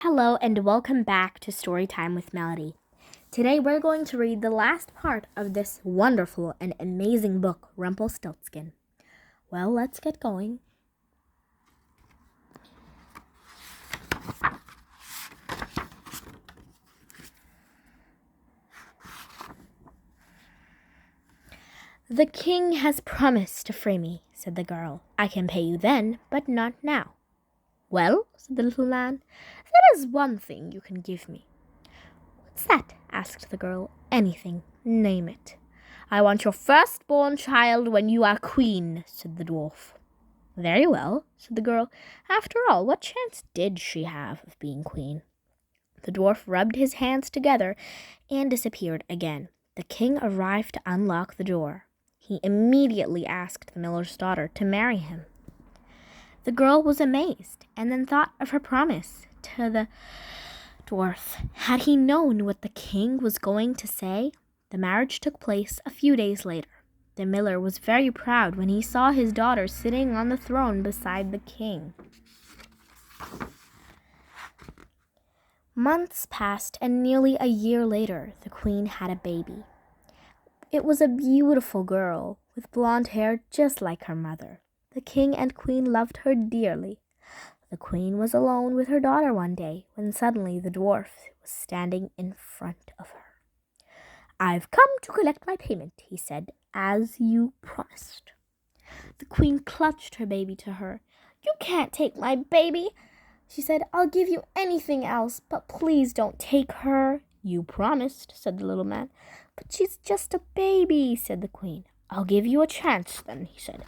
Hello and welcome back to Storytime with Melody. Today we're going to read the last part of this wonderful and amazing book, Rumpelstiltskin. Well, let's get going. The king has promised to free me, said the girl. I can pay you then, but not now. Well, said the little man, there is one thing you can give me. What's that? Asked the girl. Anything. Name it. I want your firstborn child when you are queen, said the dwarf. Very well, said the girl. After all, what chance did she have of being queen? The dwarf rubbed his hands together and disappeared again. The king arrived to unlock the door. He immediately asked the miller's daughter to marry him. The girl was amazed and then thought of her promise to the dwarf. Had he known what the king was going to say? The marriage took place a few days later. The miller was very proud when he saw his daughter sitting on the throne beside the king. Months passed, and nearly a year later, the queen had a baby. It was a beautiful girl with blonde hair just like her mother. The king and queen loved her dearly. The queen was alone with her daughter one day when suddenly the dwarf was standing in front of her. I've come to collect my payment, he said, as you promised. The queen clutched her baby to her. You can't take my baby, she said. I'll give you anything else, but please don't take her. You promised, said the little man. But she's just a baby, said the queen. I'll give you a chance then, he said.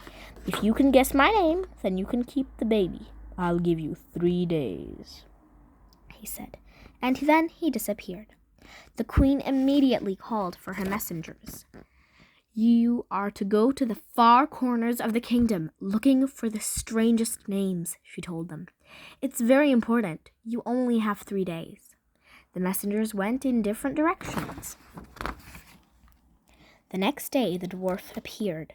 If you can guess my name, then you can keep the baby. I'll give you 3 days, he said, and then he disappeared. The queen immediately called for her messengers. You are to go to the far corners of the kingdom looking for the strangest names, she told them. It's very important. You only have 3 days. The messengers went in different directions. The next day the dwarf appeared.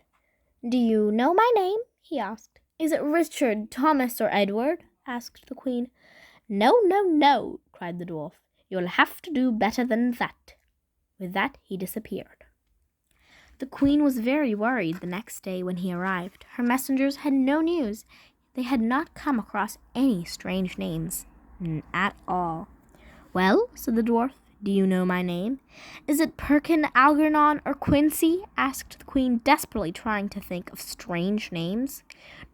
Do you know my name? He asked. Is it Richard, Thomas, or Edward? Asked the queen. No, cried the dwarf. You'll have to do better than that. With that he disappeared. The queen was very worried the next day when he arrived. Her messengers had no news. They had not come across any strange names at all. Well, said the dwarf, do you know my name? Is it Perkin, Algernon, or Quincy? Asked the queen, desperately trying to think of strange names.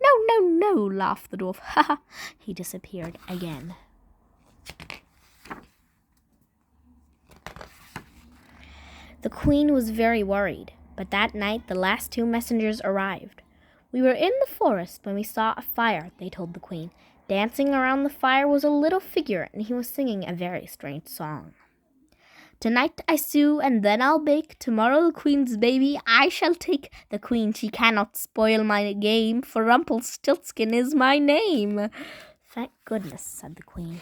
No, laughed the dwarf. Ha ha! He disappeared again. The queen was very worried, but that night the last 2 messengers arrived. We were in the forest when we saw a fire, they told the queen. Dancing around the fire was a little figure, and he was singing a very strange song. Tonight I sew, and then I'll bake. Tomorrow the queen's baby I shall take. The queen, she cannot spoil my game, for Rumpelstiltskin is my name. Thank goodness, said the queen.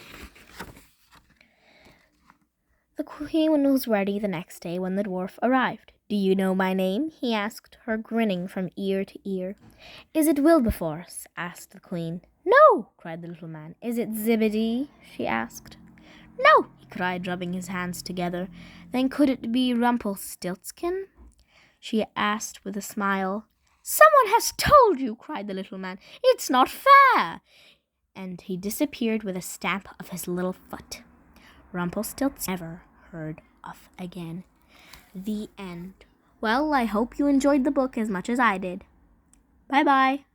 The queen was ready the next day when the dwarf arrived. Do you know my name? He asked her, grinning from ear to ear. Is it Wilberforce? Asked the queen. No, cried the little man. Is it Zebedee? She asked. No, he cried, rubbing his hands together. Then could it be Rumpelstiltskin? She asked with a smile. Someone has told you, cried the little man. It's not fair. And he disappeared with a stamp of his little foot. Rumpelstiltskin never heard of again. The end. Well, I hope you enjoyed the book as much as I did. Bye-bye.